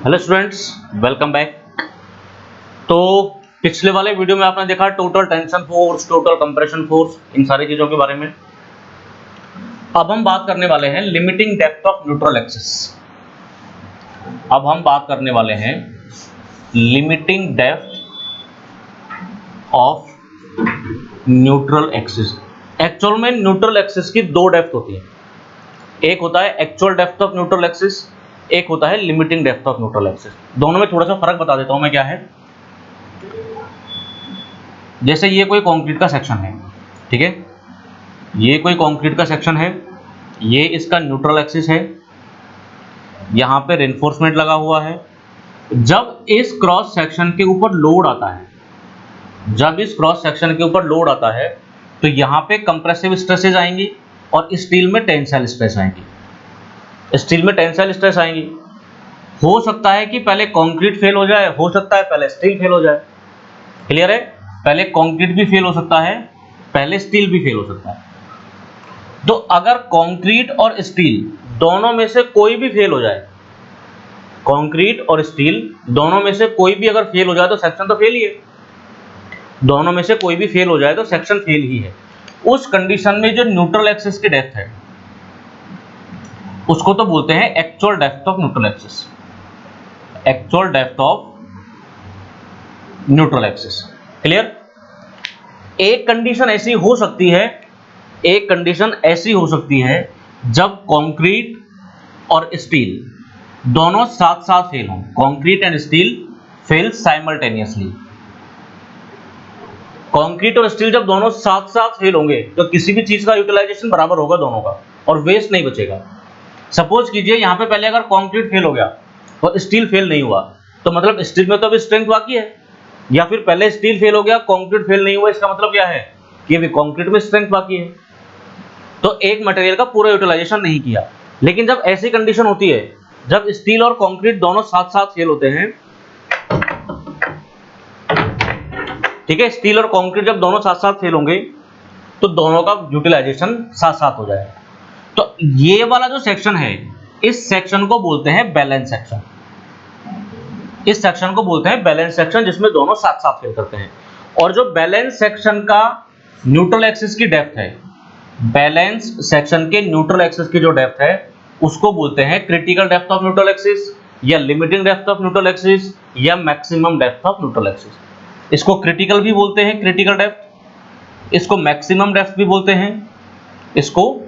Hello students, welcome back. तो पिछले वाले वीडियो में आपने देखा total tension force, total compression force, इन सारी चीज़ों के बारे में। अब हम बात करने वाले हैं limiting depth of neutral axis. अब हम बात करने वाले हैं limiting depth of neutral axis. Actual में न्यूट्रल एक्सिस की दो डेप्थ होती है, एक होता है actual depth of neutral axis, एक होता है limiting depth of neutral axis. दोनों में थोड़ा सा फर्क बता देता हूं मैं क्या है। जैसे ये कोई कंक्रीट का सेक्शन है, ठीक है, ये कोई कंक्रीट का सेक्शन है, ये इसका न्यूट्रल एक्सिस है, यहाँ पे रेनफोर्समेंट लगा हुआ है। जब इस क्रॉस सेक्शन के ऊपर लोड आता है, जब इस क्रॉस सेक्शन के ऊपर लोड आता है तो यहाँ पे कंप्रेसिव स्ट्रेसेज आएंगी और स्टील में टेंसाइल स्ट्रेस आएंगी। स्टील में टेंसाइल स्ट्रेस आएंगी। हो सकता है कि पहले कंक्रीट फेल हो जाए, हो सकता है पहले स्टील फेल हो जाए। क्लियर है? पहले कंक्रीट भी फेल हो सकता है, पहले स्टील भी फेल हो सकता है। तो अगर कंक्रीट और स्टील दोनों में से कोई भी फेल हो जाए, कंक्रीट और स्टील दोनों में से कोई भी अगर फेल हो जाए तो सेक्शन तो फेल ही है। दोनों में से कोई भी फेल हो जाए तो सेक्शन फेल ही है। उस कंडीशन में जो न्यूट्रल एक्सिस की डेप्थ है उसको तो बोलते हैं actual depth of neutral axis. Actual depth of neutral axis. Clear? एक कंडीशन ऐसी हो सकती है, एक कंडीशन ऐसी हो सकती है जब कंक्रीट और स्टील दोनों साथ साथ फेल हों। Concrete and steel fail simultaneously. Concrete और स्टील जब दोनों साथ साथ फेल होंगे तो किसी भी चीज का यूटिलाइजेशन बराबर होगा दोनों का और वेस्ट नहीं बचेगा। सपोज कीजिए यहाँ पे पहले अगर कंक्रीट फेल हो गया और स्टील फेल नहीं हुआ तो मतलब स्टील में तो अभी स्ट्रेंथ बाकी है, या फिर पहले स्टील फेल हो गया कंक्रीट फेल नहीं हुआ, इसका मतलब क्या है कि अभी कंक्रीट में स्ट्रेंथ बाकी है। तो एक मटेरियल का पूरा यूटिलाइजेशन नहीं किया। लेकिन जब ऐसी कंडीशन होती है, जब स्टील और कंक्रीट दोनों साथ साथ फेल होते हैं, ठीक है, स्टील और कंक्रीट जब दोनों साथ साथ फेल होंगे तो दोनों का यूटिलाइजेशन साथ साथ हो जाएगा। तो ये वाला जो सेक्शन है, इस सेक्शन को बोलते हैं बैलेंस सेक्शन। इस सेक्शन को बोलते हैं बैलेंस सेक्शन, जिसमें दोनों साथ साथ फेल करते हैं। और जो बैलेंस सेक्शन का न्यूट्रल एक्सिस की डेप्थ है, बैलेंस सेक्शन के न्यूट्रल एक्सिस की जो डेप्थ है उसको बोलते हैं critical depth of neutral axis, या limiting depth of neutral axis, या maximum depth of neutral axis. इसको क्रिटिकल भी बोलते हैं, क्रिटिकल डेप्थ, इसको मैक्सिमम डेप्थ भी बोलते हैं, इसको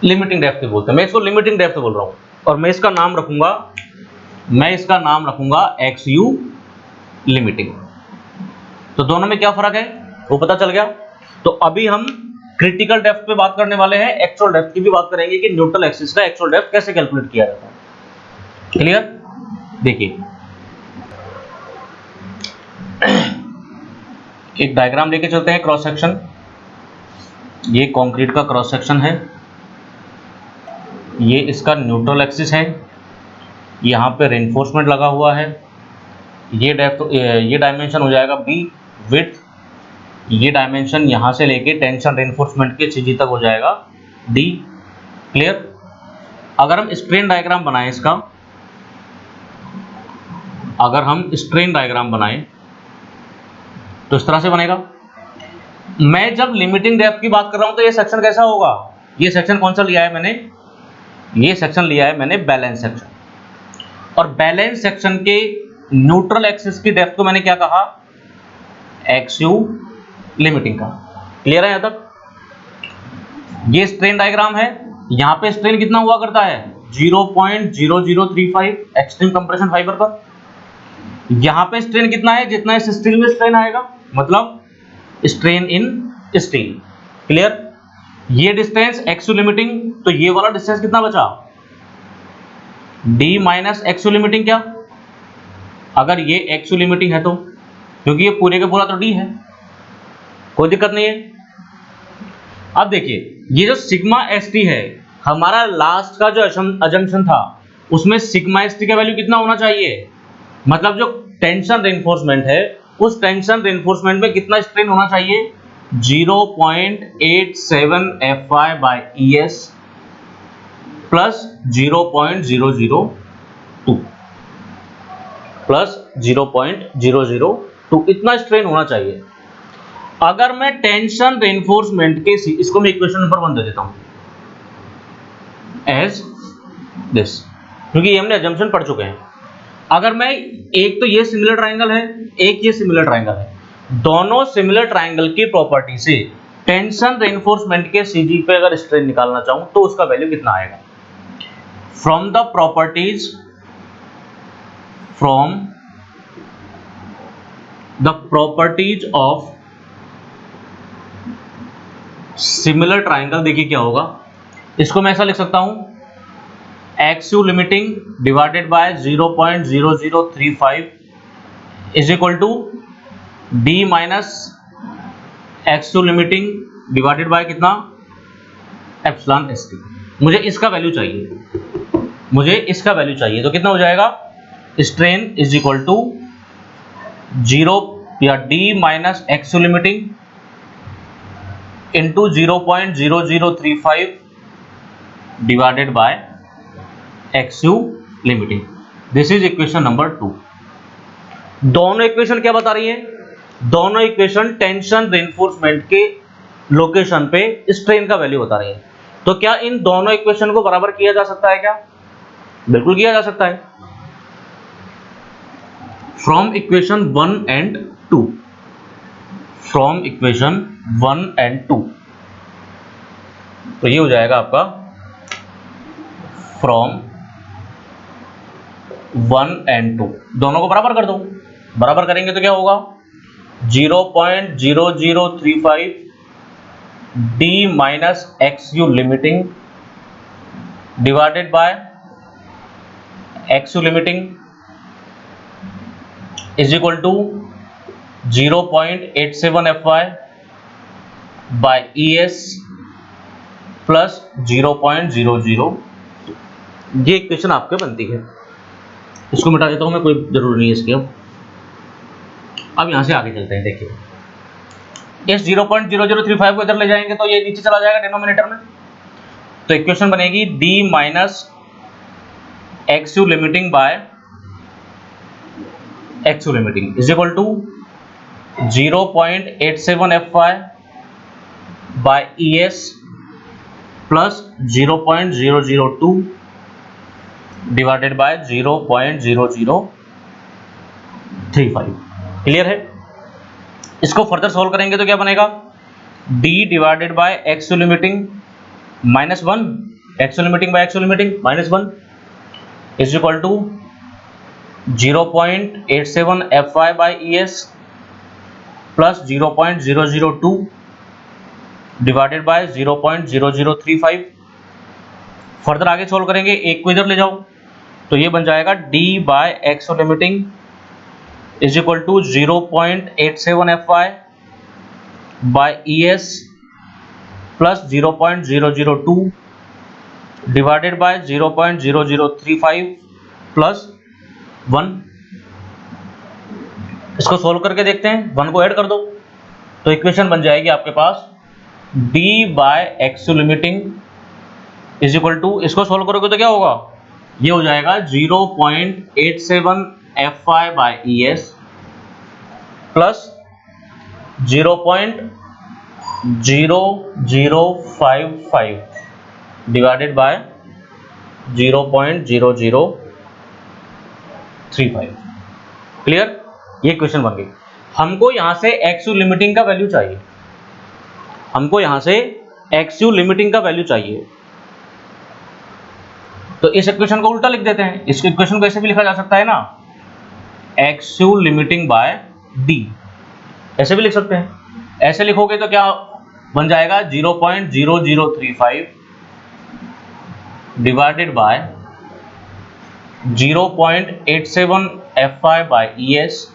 लिमिटिंग डेप्थ भी बोलते हैं। मैं इसको लिमिटिंग डेप्थ बोल रहा हूं और मैं इसका नाम रखूंगा XU लिमिटिंग। तो दोनों में क्या फर्क है वो पता चल गया। तो अभी हम क्रिटिकल डेप्थ पे बात करने वाले हैं, एक्चुअल डेप्थ की भी बात करेंगे कि न्यूट्रल एक्सिस का एक्चुअल डेप्थ कैसे कैलकुलेट किया जाता है। क्लियर? देखिए, एक डायग्राम लेके चलते हैं। क्रॉस सेक्शन, ये कंक्रीट का क्रॉस सेक्शन है, ये इसका न्यूट्रल एक्सिस है, यहाँ पे रेनफोर्समेंट लगा हुआ है, ये डेप्थ, ये डायमेंशन हो जाएगा B विड्थ, ये डायमेंशन यहाँ से लेके टेंशन रेनफोर्समेंट के CG तक हो जाएगा D। क्लियर? अगर हम स्ट्रेन डायग्राम बनाएं इसका, अगर हम स्ट्रेन डायग्राम बनाएं तो इस तरह से बनेगा। मैं जब लिमिटिंग डेप्थ की बात कर रहा हूं तो ये सेक्शन कैसा होगा? ये सेक्शन कौन सा लिया है मैंने? ये सेक्शन लिया है मैंने बैलेंस सेक्शन। और बैलेंस सेक्शन के न्यूट्रल एक्सिस की डेप्थ को मैंने क्या कहा? XU लिमिटिंग का। क्लियर है यहां तक? ये स्ट्रेन डायग्राम है, यहां पे स्ट्रेन कितना हुआ करता है? 0.0035 एक्सट्रीम कंप्रेशन फाइबर पर। यहां पे स्ट्रेन कितना है? जितना इस स्टील में स्ट्रेन आएगा, मतलब स्ट्रेन इन स्टील। क्लियर? ये डिस्टेंस XU लिमिटिंग, तो ये वाला डिस्टेंस कितना बचा? D minus XU limiting. क्या अगर ये XU लिमिटिंग है तो, क्योंकि ये पूरे का पूरा तो D है, कोई दिक्कत नहीं है। अब देखिए, ये जो सिग्मा ST है, हमारा लास्ट का जो अजम्पशन था उसमें सिग्मा ST का वैल्यू कितना होना चाहिए? मतलब जो टेंशन रेनफोर्समेंट है, उस टेंशन रेनफोर्समेंट में कितना स्ट्रेन होना चाहिए? 0.87 FI/ES प्लस 0.002। प्लस 0.002 इतना स्ट्रेन होना चाहिए। अगर मैं टेंशन रेनफोर्समेंट के इसको मैं इक्वेशन नंबर 1 दे देता हूं एज दिस, क्योंकि ये हमने अजम्पशन पढ़ चुके हैं। अगर मैं एक तो ये सिमिलर ट्राइंगल है, एक ये सिमिलर ट्राइंगल है, दोनों सिमिलर ट्राइंगल की प्रॉपर्टी से टेंशन रेनफोर्समेंट के सीजी पे अगर स्ट्रेन निकालना चाहूं तो उसका वैल्यू कितना आएगा? From the properties of similar triangle, देखिए क्या होगा, इसको मैं ऐसा लिख सकता हूं x u limiting divided by 0.0035 is equal to d minus एक्सयू limiting divided by कितना, एप्सिलॉन एस टी। मुझे इसका वैल्यू चाहिए, तो कितना हो जाएगा, स्ट्रेन इज इक्वल टू 0 या D minus एक्सयू limiting into 0.0035 divided by एक्सयू limiting. This is equation number 2। दोनों इक्वेशन क्या बता रही है? दोनों इक्वेशन टेंशन रेनफोर्समेंट के लोकेशन पे स्ट्रेन का वैल्यू बता रही है। तो क्या इन दोनों इक्वेशन को बराबर किया जा सकता है क्या? बिल्कुल किया जा सकता है। From equation 1 and 2, from equation 1 and 2, तो ये हो जाएगा आपका फ्रॉम 1 एंड 2, दोनों को बराबर कर दो। बराबर करेंगे तो क्या होगा, 0.0035 D minus एक्सयू limiting divided by एक्सयू limiting is equal to 0.87 FY by ES plus 0.00। ये इक्वेशन आपके बनती है। इसको मिटा देता हूं मैं, कोई जरूरी नहीं है इसकी। अब यहां से आगे चलते हैं। देखिए इस 0.0035 को इधर ले जाएंगे तो ये नीचे चला जाएगा डिनोमिनेटर में, तो इक्वेशन बनेगी D minus एक्सयू limiting by एक्सयू limiting is equal to 0.87 FY by ES plus 0.002 divided by 0.0035। Clear है? इसको फर्दर सॉल्व करेंगे तो क्या बनेगा, d divided by एक्सयू limiting minus 1, XU limiting by एक्सयू limiting minus 1 is equal to 0.87 FY by ES plus 0.002 divided by 0.0035। Further आगे solve करेंगे, एक को इधर ले जाओ तो ये बन जाएगा d by एक्सयू limiting is equal to 0.87 FY by ES plus 0.002 divided by 0.0035 plus 1। इसको सोल्व करके देखते हैं, 1 को ऐड कर दो तो इक्वेशन बन जाएगी आपके पास d by एक्सयू limiting is equal to, इसको सोल्व करोगे तो क्या होगा, ये हो जाएगा 0.87 FY by ES plus 0.0055 divided by 0.0035। Clear? ये क्वेश्चन बन गई। हमको यहां से एक्सयू लिमिटिंग का वैल्यू चाहिए, हमको यहां से एक्सयू लिमिटिंग का वैल्यू चाहिए, तो इस इक्वेशन को उल्टा लिख देते हैं। इस इक्वेशन को ऐसे भी लिखा जा सकता है ना, एक्सयू लिमिटिंग बाय डी, ऐसे भी लिख सकते हैं। ऐसे लिखोगे तो क्या बन जाएगा, 0.0035 divided by 0.87 FY by ES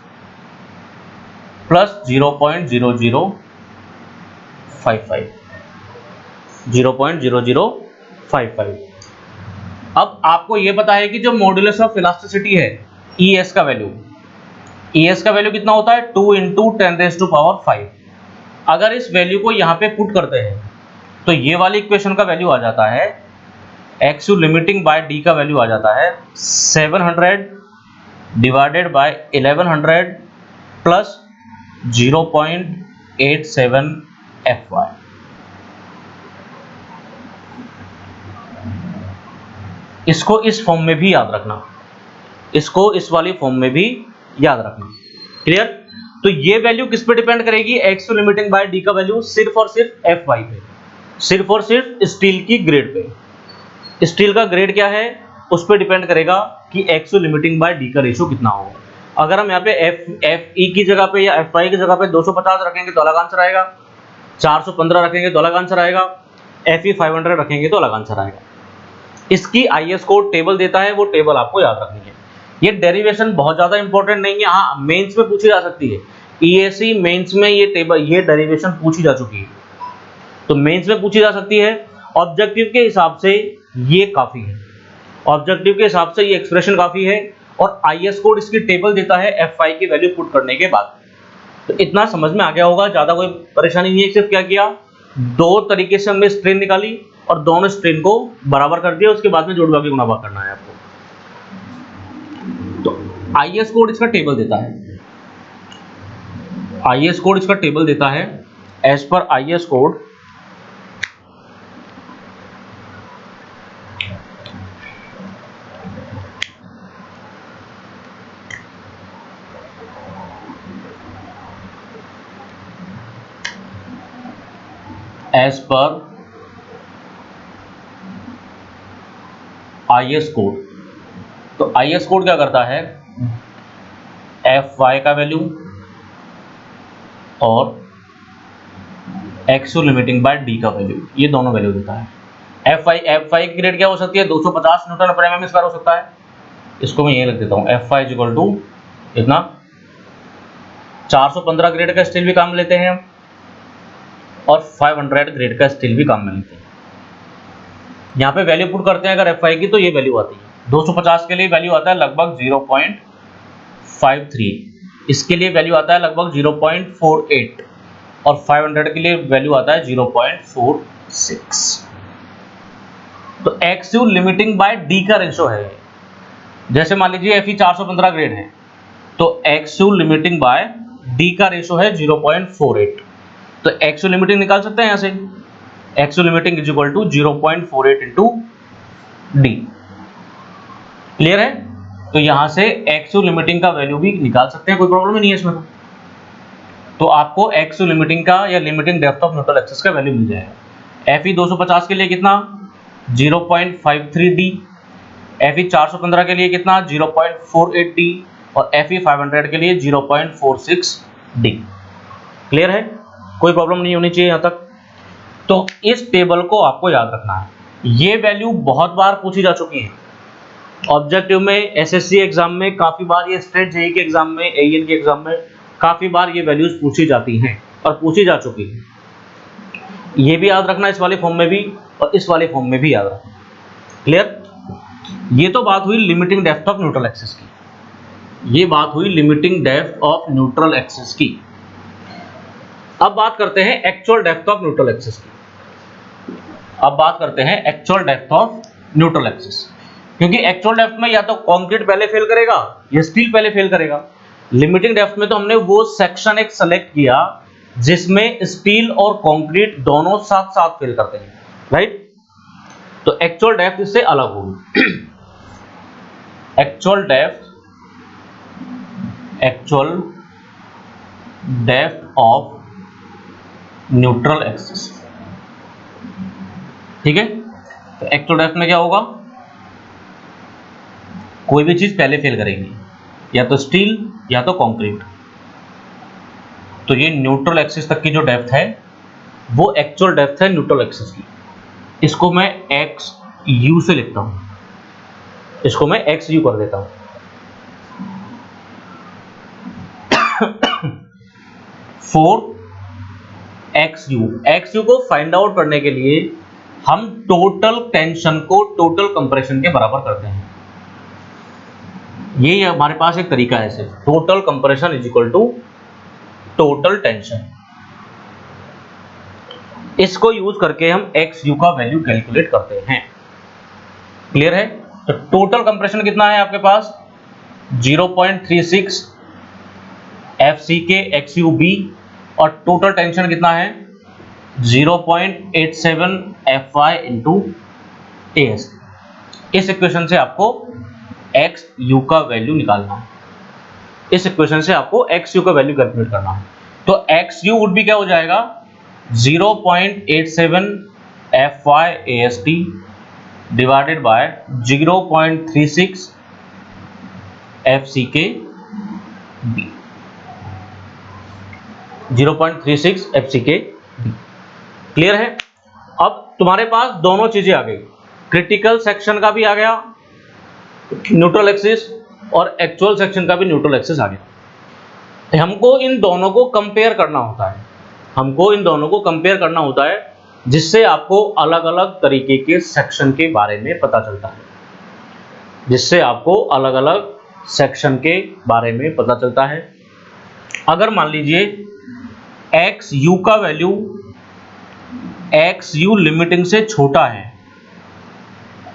plus 0.0055। अब आपको यह पता है कि जो मॉड्यूलस ऑफ इलास्टिसिटी है ES का वैल्यू, ES का वैल्यू कितना होता है, 2 × 10⁵। अगर इस वैल्यू को यहाँ पे पुट करते हैं तो ये वाली इक्वेशन का वैल्यू आ जाता है, एक्सयू लिमिटिंग बाय डी का वैल्यू आ जाता है 700 डिवाइडेड बाय 1100 प्लस 0.87 FY। इसको इस फॉर्म में भी याद रखना, इसको इस वाली फॉर्म में भी याद रखना। क्लियर? तो ये वैल्यू किस पे डिपेंड करेगी? एक्स लिमिटिंग बाय डी का वैल्यू सिर्फ और सिर्फ FY पे, सिर्फ और सिर्फ स्टील की ग्रेड पे। स्टील का ग्रेड क्या है उस पर डिपेंड करेगा कि एक्स लिमिटिंग बाय डी का रेशियो कितना होगा। अगर हम यहाँ पे FE की जगह पे या FY की जगह पे 250 रखेंगे तो अलग आंसर आएगा, 415 रखेंगे तो अलग आंसर आएगा, FE 500 रखेंगे तो अलग आंसर आएगा। इसकी IS कोड टेबल देता है, वो टेबल आपको याद रखनी है। ये डेरिवेशन बहुत ज्यादा इंपॉर्टेंट नहीं है, हाँ मेंस में पूछी जा सकती है। EAC मेंस में ये टेबल, ये डेरिवेशन पूछी जा चुकी है, तो मेंस में पूछी जा सकती है। ऑब्जेक्टिव के हिसाब से ये काफी है, ऑब्जेक्टिव के हिसाब से ये एक्सप्रेशन काफी है, और IS कोड इसकी टेबल देता है FY की वैल्यू पुट करने के बाद। तो इतना समझ में आ गया होगा, ज्यादा कोई परेशानी नहीं है। सिर्फ क्या किया, दो तरीके से हमने स्ट्रेन निकाली और दोनों स्ट्रेन को बराबर कर दिया, उसके बाद में जोड़ के गुणा भाग करना है आपको। तो IS कोड इसका टेबल देता है, IS कोड इसका टेबल देता है। As per IS code as per IS code, तो IS कोड क्या करता है, FY का वैल्यू और एक्स लिमिटिंग बाय डी का वैल्यू, ये दोनों वैल्यू देता है। FY की ग्रेड क्या हो सकती है, 250 न्यूटन पर mm स्क्वायर हो सकता है। इसको मैं ये लिख देता हूँ, FY इक्वल टू इतना। 415 ग्रेड का स्टील भी काम लेते हैं हम, और 500 ग्रेड का स्टील भी काम में लेते हैं। यहाँ पे वैल्यू पुट करते हैं अगर FY की, तो ये वैल्यू आती है 250 के लिए वैल्यू आता है लगभग 0.53, इसके लिए वैल्यू आता है लगभग 0.48, और 500 के लिए वैल्यू आता है 0.46। तो XU लिमिटिंग बाय D का रेशो है। जैसे मान लीजिए FE 415 ग्रेड है, तो XU लिमिटिंग बाय D का रेशो है 0.48, तो XU लिमिटिंग निकाल सकते हैं यहाँ से, XU limiting is equal to 0.48 into D। Clear है? तो यहां से XU लिमिटिंग का वैल्यू भी निकाल सकते हैं, कोई प्रॉब्लम ही नहीं है इसमें। तो आपको XU लिमिटिंग का या limiting depth of neutral axis का वैल्यू मिल जाएगा। FE 250 के लिए कितना, 0.53 D, FE 415 के लिए कितना, 0.48 D, और FE 500 के लिए 0.46 D। क्लियर है? कोई प्रॉब्लम नहीं होनी चाहिए यहां तक। तो इस टेबल को आपको याद रखना है, ये वैल्यू बहुत बार पूछी जा चुकी है ऑब्जेक्टिव में, SSC एग्जाम में काफी बार, ये स्टेट जेईई के एग्जाम में, AEN के एग्जाम में काफी बार ये वैल्यूज पूछी जाती हैं और पूछी जा चुकी है। ये भी याद रखना इस वाले फॉर्म में भी और इस वाले फॉर्म में भी याद रखना। क्लियर? ये तो बात हुई limiting depth of neutral axis की, ये बात हुई limiting depth of neutral axis की। अब बात करते हैं actual depth of neutral axis की। अब बात करते हैं actual depth of neutral axis, क्योंकि एक्चुअल डेप्थ में या तो कंक्रीट पहले फेल करेगा या स्टील पहले फेल करेगा। लिमिटिंग डेप्थ में तो हमने वो सेक्शन एक सेलेक्ट किया जिसमें स्टील और कंक्रीट दोनों साथ साथ फेल करते हैं, राइट? तो एक्चुअल डेप्थ इससे अलग होगी। Actual depth of neutral axis, ठीक है? तो एक्चुअल डेप्थ में क्या होगा, कोई भी चीज पहले फेल करेगी, या तो स्टील या तो कंक्रीट। तो ये न्यूट्रल एक्सिस तक की जो डेप्थ है वो एक्चुअल डेप्थ है न्यूट्रल एक्सिस की। इसको मैं XU से लिखता हूं, इसको मैं XU कर देता हूं। 4XU को फाइंड आउट करने के लिए हम टोटल टेंशन को टोटल कंप्रेशन के बराबर करते हैं। ये हमारे पास एक तरीका है, सिर्फ total compression is equal to total tension. इसको यूज करके हम XU का वैल्यू कैलकुलेट करते हैं। क्लियर है? तो टोटल कंप्रेशन कितना है आपके पास, 0.36 FCK XUB और टोटल टेंशन कितना है 0.87 FY इंटू AS। इस इक्वेशन से आपको XU का वैल्यू निकालना है, इस इक्वेशन से आपको XU का वैल्यू कैलकुलेट करना है। तो XU वुड भी क्या हो जाएगा 0.87 FY AST divided by 0.36 FCK B, 0.36 FCK B। Clear है? अब तुम्हारे पास दोनों चीजें आ गई, क्रिटिकल सेक्शन का भी आ गया न्यूट्रल एक्सिस और एक्चुअल सेक्शन का भी न्यूट्रल एक्सिस आ गया। हमको इन दोनों को कंपेयर करना होता है, हमको इन दोनों को कंपेयर करना होता है, जिससे आपको अलग अलग तरीके के सेक्शन के बारे में पता चलता है, जिससे आपको अलग अलग सेक्शन के बारे में पता चलता है। अगर मान लीजिए XU का वैल्यू XU लिमिटिंग से छोटा है,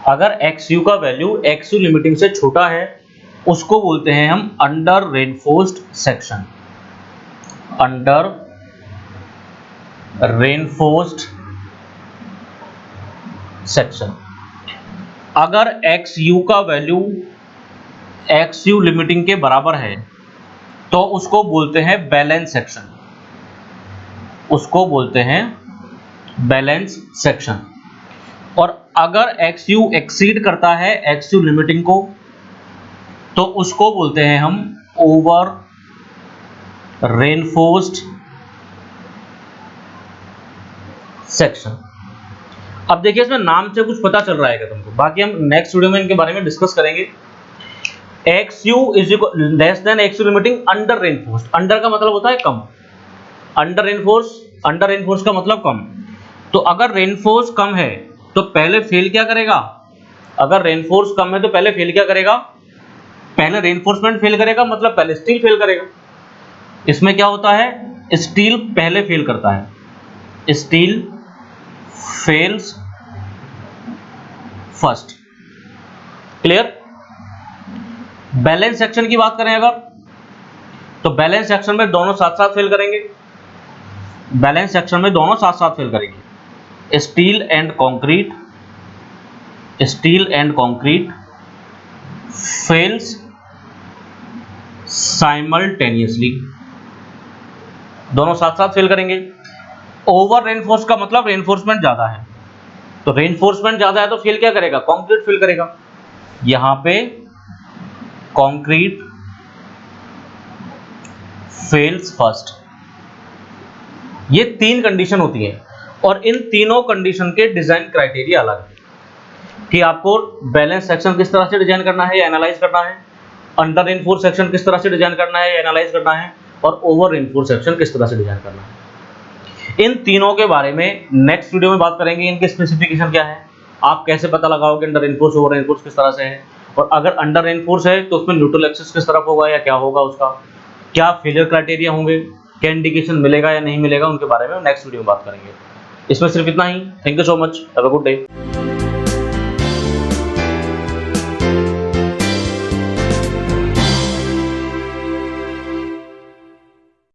अगर XU का वैल्यू XU लिमिटिंग से छोटा है, उसको बोलते हैं हम under reinforced section, under reinforced section. अगर XU का वैल्यू XU लिमिटिंग के बराबर है तो उसको बोलते हैं बैलेंस सेक्शन, उसको बोलते हैं बैलेंस सेक्शन। और अगर XU एक्सीड करता है XU लिमिटिंग को तो उसको बोलते हैं हम ओवर रेनफोर्स्ड सेक्शन। अब देखिए इसमें नाम से कुछ पता चल रहा है क्या तुमको, बाकी हम नेक्स्ट वीडियो में इनके बारे में डिस्कस करेंगे। XU is equal less than XU limiting under reinforced, under का मतलब होता है कम, अंडर रेनफोर्स का मतलब कम। तो अगर रेनफोर्स कम है तो पहले फेल क्या करेगा, अगर रेनफोर्स कम है तो पहले फेल क्या करेगा, पहले रेनफोर्समेंट फेल करेगा, मतलब पहले स्टील फेल करेगा। इसमें क्या होता है स्टील पहले फेल करता है, steel fails first. Clear? Balance section की बात करें अगर, तो बैलेंस सेक्शन में दोनों साथ साथ फेल करेंगे, बैलेंस सेक्शन में दोनों साथ साथ फेल करेंगे। Steel and concrete, steel and concrete fails simultaneously, दोनों साथ साथ फेल करेंगे। ओवर रेनफोर्स का मतलब रेनफोर्समेंट ज्यादा है, तो रेनफोर्समेंट ज्यादा है तो फेल क्या करेगा, कंक्रीट फेल करेगा। यहां पे कंक्रीट फेल्स फर्स्ट। ये तीन कंडीशन होती है और इन तीनों कंडीशन के डिजाइन क्राइटेरिया अलग है कि आपको बैलेंस सेक्शन किस तरह से डिजाइन करना है या एनालाइज करना है, अंडर रेनफोर्स सेक्शन किस तरह से डिजाइन करना है या एनालाइज करना है, और ओवर रेनफोर्स सेक्शन किस तरह से डिजाइन करना है। इन तीनों के बारे में नेक्स्ट वीडियो में बात करेंगे, इनके स्पेसिफिकेशन क्या है, आप कैसे पता लगाओगे अंडर रेनफोर्स ओवर रेनफोर्स किस तरह से है, और अगर अंडर रेनफोर्स है तो उसमें न्यूट्रल एक्सिस किस तरफ होगा या क्या होगा, उसका क्या फेलियर क्राइटेरिया होंगे, क्या इंडिकेशन मिलेगा या नहीं मिलेगा, उनके बारे में नेक्स्ट वीडियो में बात करेंगे। इसमें सिर्फ इतना ही। Thank you so much, have a good day.